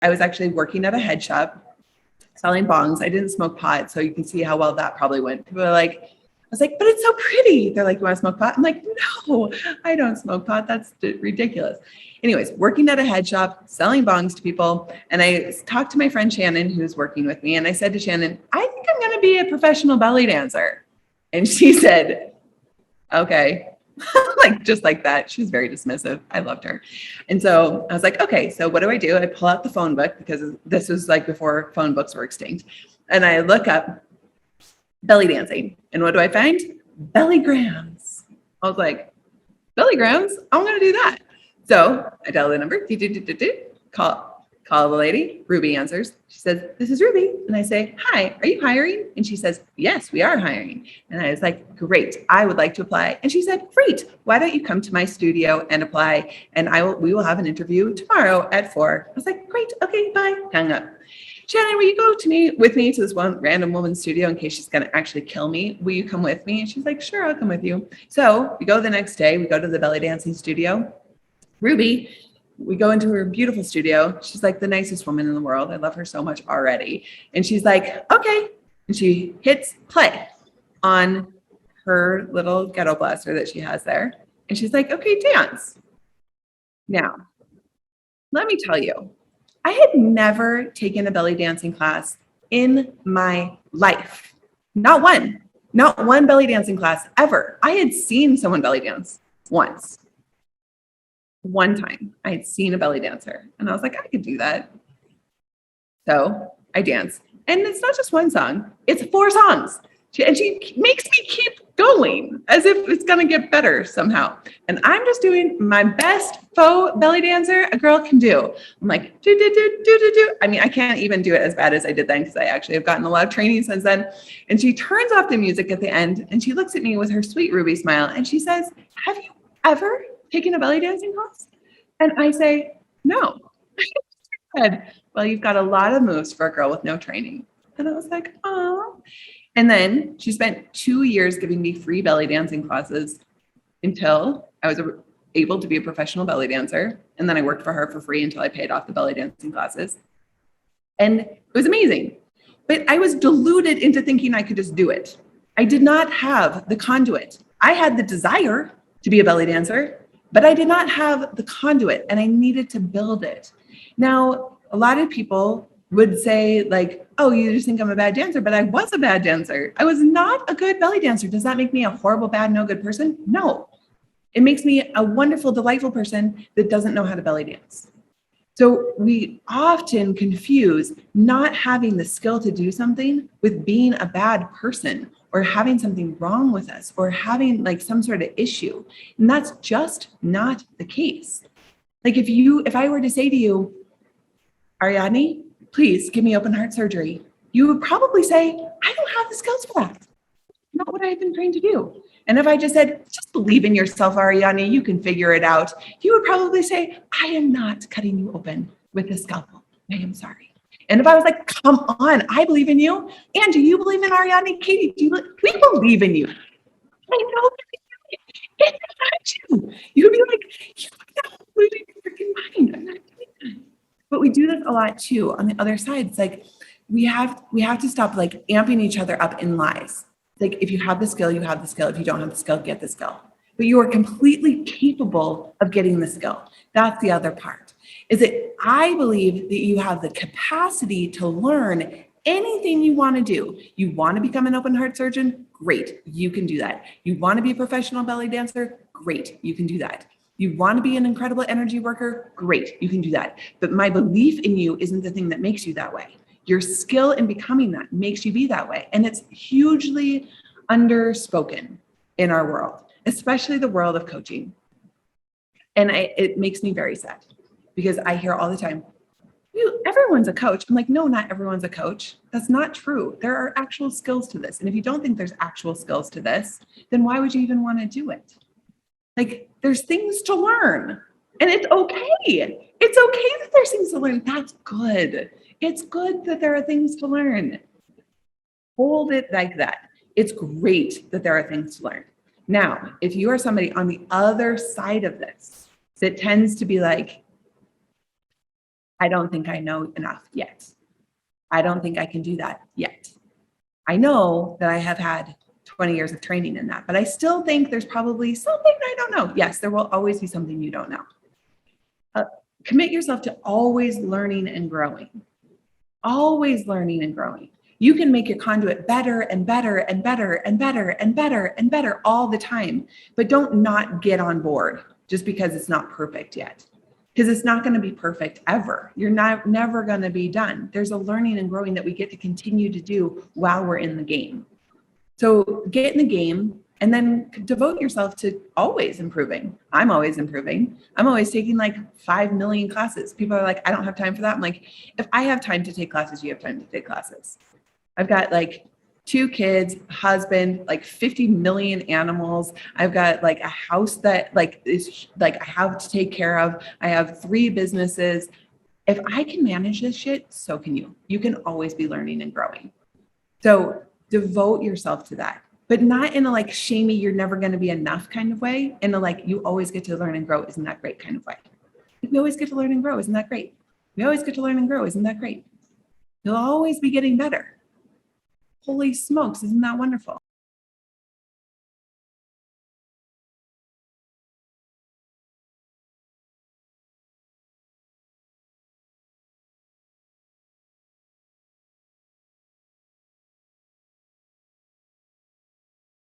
I was actually working at a head shop selling bongs. I didn't smoke pot, so you can see how well that probably went. People are like, I was like, but it's so pretty. They're like, you want to smoke pot? I'm like, no, I don't smoke pot. That's ridiculous. Anyways, working at a head shop, selling bongs to people. And I talked to my friend Shannon, who's working with me. And I said to Shannon, I think I'm going to be a professional belly dancer. And she said, okay. Like, just like that. She was very dismissive. I loved her. And so I was like, okay, so what do? I pull out the phone book, because this was like before phone books were extinct. And I look up belly dancing. And what do I find? Bellygrams. I was like, bellygrams? I'm going to do that. So I dial the number, call the lady. Ruby answers. She says, this is Ruby. And I say, hi, are you hiring? And she says, yes, we are hiring. And I was like, great, I would like to apply. And she said, great, why don't you come to my studio and apply? And we will have an interview tomorrow at 4. I was like, great, okay, bye. Hung up. Shannon, will you go with me to this one random woman's studio in case she's going to actually kill me? Will you come with me? And she's like, sure, I'll come with you. So we go the next day. We go to the belly dancing studio. Ruby, we go into her beautiful studio. She's like the nicest woman in the world. I love her so much already. And she's like, okay. And she hits play on her little ghetto blaster that she has there. And she's like, okay, dance. Now, let me tell you, I had never taken a belly dancing class in my life. Not one belly dancing class ever. I had seen someone belly dance once. One time I had seen a belly dancer and I was like, I could do that. So I dance. And it's not just one song, it's 4 songs. She makes me keep going as if it's going to get better somehow. And I'm just doing my best faux belly dancer a girl can do. I'm like, do, do, do, do, do, do. I mean, I can't even do it as bad as I did then, because I actually have gotten a lot of training since then. And she turns off the music at the end and she looks at me with her sweet Ruby smile. And she says, have you ever taken a belly dancing class? And I say, no. Said, well, you've got a lot of moves for a girl with no training. And I was like, oh. And then she spent 2 years giving me free belly dancing classes until I was able to be a professional belly dancer. And then I worked for her for free until I paid off the belly dancing classes. And it was amazing. But I was deluded into thinking I could just do it. I did not have the conduit. I had the desire to be a belly dancer, but I did not have the conduit and I needed to build it. Now, a lot of people would say like, oh, you just think I'm a bad dancer, but I was a bad dancer. I was not a good belly dancer. Does that make me a horrible, bad, no good person? No. It makes me a wonderful, delightful person that doesn't know how to belly dance. So we often confuse not having the skill to do something with being a bad person or having something wrong with us or having like some sort of issue. And that's just not the case. Like if I were to say to you, Ariadne, please give me open heart surgery, you would probably say, I don't have the skills for that. Not what I've been trained to do. And if I just said, just believe in yourself, Ariadne, you can figure it out, you would probably say, I am not cutting you open with a scalpel. I am sorry. And if I was like, come on, I believe in you. And do you believe in Ariadne? Katie, we believe in you. I know it's not you. You would be like, you're not losing your freaking mind. I'm not doing that. But we do this a lot too. On the other side, it's like we have to stop like amping each other up in lies. Like if you have the skill, you have the skill. If you don't have the skill, get the skill. But you are completely capable of getting the skill. That's the other part. Is that I believe that you have the capacity to learn anything you want to do. You want to become an open heart surgeon? Great, you can do that. You want to be a professional belly dancer? Great, you can do that. You want to be an incredible energy worker? Great, you can do that. But my belief in you isn't the thing that makes you that way. Your skill in becoming that makes you be that way. And it's hugely underspoken in our world, especially the world of coaching. And it makes me very sad because I hear all the time, everyone's a coach. I'm like, no, not everyone's a coach. That's not true. There are actual skills to this. And if you don't think there's actual skills to this, then why would you even want to do it? Like, there's things to learn and it's okay. It's okay that there's things to learn. That's good. It's good that there are things to learn. Hold it like that. It's great that there are things to learn. Now, if you are somebody on the other side of this that tends to be like, I don't think I know enough yet. I don't think I can do that yet. I know that I have had 20 years of training in that, but I still think there's probably something I don't know. Yes, there will always be something you don't know. Commit yourself to always learning and growing. Always learning and growing. You can make your conduit better and better and better and better and better and better all the time, but don't not get on board just because it's not perfect yet. Because it's not going to be perfect ever. You're never going to be done. There's a learning and growing that we get to continue to do while we're in the game. So get in the game and then devote yourself to always improving. I'm always improving. I'm always taking like 5 million classes. People are like, I don't have time for that. I'm like, if I have time to take classes, you have time to take classes. I've got like 2 kids, husband, like 50 million animals. I've got like a house that like is like I have to take care of. I have 3 businesses. If I can manage this shit, so can you. You can always be learning and growing. So devote yourself to that, but not in a like shamey, you're never going to be enough kind of way. In a like, you always get to learn and grow. Isn't that great kind of way? We always get to learn and grow. Isn't that great? We always get to learn and grow. Isn't that great? You'll always be getting better. Holy smokes, isn't that wonderful?